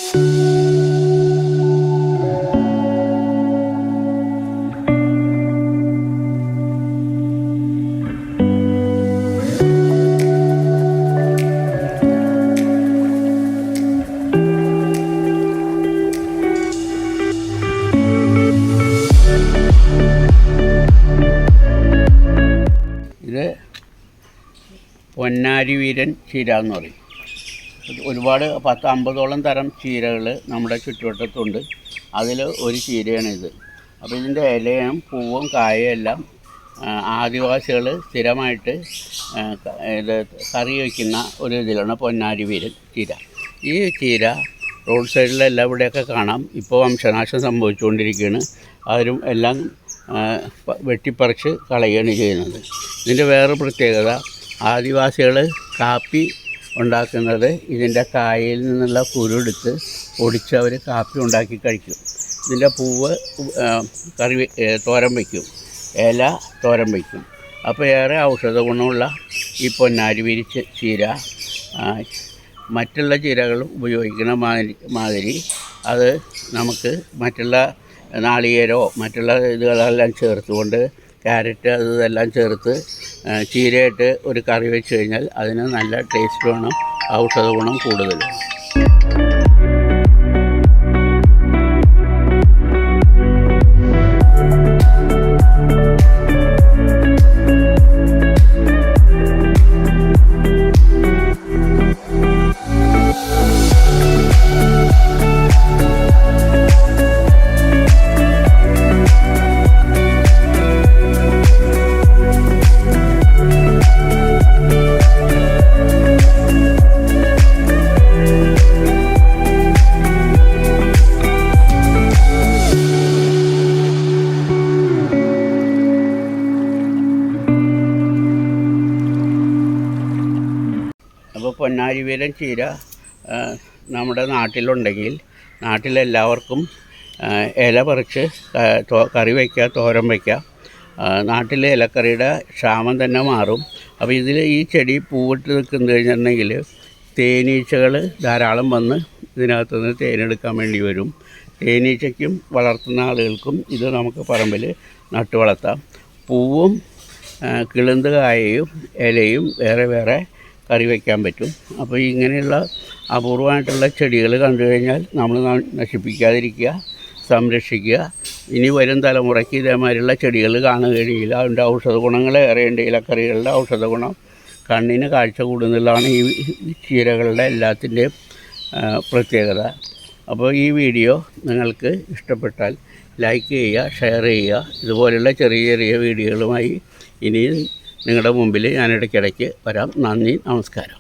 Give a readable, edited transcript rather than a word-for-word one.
ഇത് പൊന്നാരി വീരൻ ചീര എന്ന് പറയും. ഒരുപാട് 10-50ഓളം തരം ചീരകൾ നമ്മുടെ ചുറ്റുവട്ടത്തുണ്ട്. അതിൽ ഒരു ചീരയാണിത്. അപ്പോൾ ഇതിൻ്റെ ഇലയും പൂവും കായയും എല്ലാം ആദിവാസികൾ സ്ഥിരമായിട്ട് ഇത് കറി വയ്ക്കുന്ന ഒരു ഇതിലാണ് പൊന്നാരി വീരൻ ചീര. ഈ ചീര റോഡ് സൈഡിലെല്ലാം ഇവിടെയൊക്കെ കാണാം. ഇപ്പോൾ വംശനാശം സംഭവിച്ചുകൊണ്ടിരിക്കുകയാണ്. ആരും എല്ലാം വെട്ടിപ്പറിച്ച് കളയുകയാണ് ചെയ്യുന്നത്. ഇതിൻ്റെ വേറെ പ്രത്യേകത, ആദിവാസികൾ കാപ്പി ഉണ്ടാക്കുന്നത് ഇതിൻ്റെ കായയിൽ നിന്നുള്ള കുരുടുത്ത് പൊടിച്ച് അവർ കാപ്പി ഉണ്ടാക്കി കഴിക്കും. ഇതിൻ്റെ പൂവ് തോരൻ വയ്ക്കും, ഇല തോരൻ വയ്ക്കും. അപ്പോൾ ഏറെ ഔഷധ ഗുണമുള്ള ഈ പൊന്നാരി വീരൻ ചീര മറ്റുള്ള ചീരകൾ ഉപയോഗിക്കുന്ന മാതിരി അത് നമുക്ക് മറ്റുള്ള നാളികേരമോ മറ്റുള്ള ഇതുകളെല്ലാം ചേർത്തുകൊണ്ട് ക്യാരറ്റ് അതെല്ലാം ചേർത്ത് ചീരയായിട്ട് ഒരു കറി വെച്ച് കഴിഞ്ഞാൽ അതിന് നല്ല ടേസ്റ്റ് വേണം, ഔഷധ ഗുണം കൂടുതൽ. അപ്പോൾ പൊന്നാരി വീരൻ ചീര നമ്മുടെ നാട്ടിലുണ്ടെങ്കിൽ നാട്ടിലെല്ലാവർക്കും ഇല പറിച്ച് കറി വയ്ക്കുക, തോരൻ വയ്ക്കുക. നാട്ടിലെ ഇലക്കറിയുടെ ക്ഷാമം തന്നെ മാറും. അപ്പോൾ ഇതിൽ ഈ ചെടി പൂവിട്ട് നിൽക്കുന്നത് കഴിഞ്ഞിട്ടുണ്ടെങ്കിൽ തേനീച്ചകൾ ധാരാളം വന്ന് ഇതിനകത്തുനിന്ന് തേനെടുക്കാൻ വേണ്ടി വരും. തേനീച്ചയ്ക്കും വളർത്തുന്ന ആളുകൾക്കും ഇത് നമുക്ക് പറമ്പിൽ നട്ടു വളർത്താം. പൂവും കിളുന്ത് കായയും ഇലയും വേറെ വേറെ കറി വയ്ക്കാൻ പറ്റും. അപ്പോൾ ഇങ്ങനെയുള്ള അപൂർവമായിട്ടുള്ള ചെടികൾ കണ്ടു കഴിഞ്ഞാൽ നമ്മൾ നശിപ്പിക്കാതിരിക്കുക, സംരക്ഷിക്കുക. ഇനി വരും തലമുറയ്ക്ക് ഇതേമാതിരിയുള്ള ചെടികൾ കാണുകയാണെങ്കിൽ അതിൻ്റെ ഔഷധ ഗുണങ്ങളേറെയുണ്ട്. ഇലക്കറികളുടെ ഔഷധ ഗുണം കണ്ണിന് കാഴ്ച കൂടുന്നതാണ് ഈ ചീരകളുടെ എല്ലാത്തിൻ്റെയും പ്രത്യേകത. അപ്പോൾ ഈ വീഡിയോ നിങ്ങൾക്ക് ഇഷ്ടപ്പെട്ടാൽ ലൈക്ക് ചെയ്യുക, ഷെയർ ചെയ്യുക. ഇതുപോലുള്ള ചെറിയ ചെറിയ വീഡിയോകളുമായി ഇനിയും നിങ്ങളുടെ മുമ്പിൽ ഞാൻ ഇടയ്ക്കിടയ്ക്ക് വരാം. നന്ദി, നമസ്കാരം.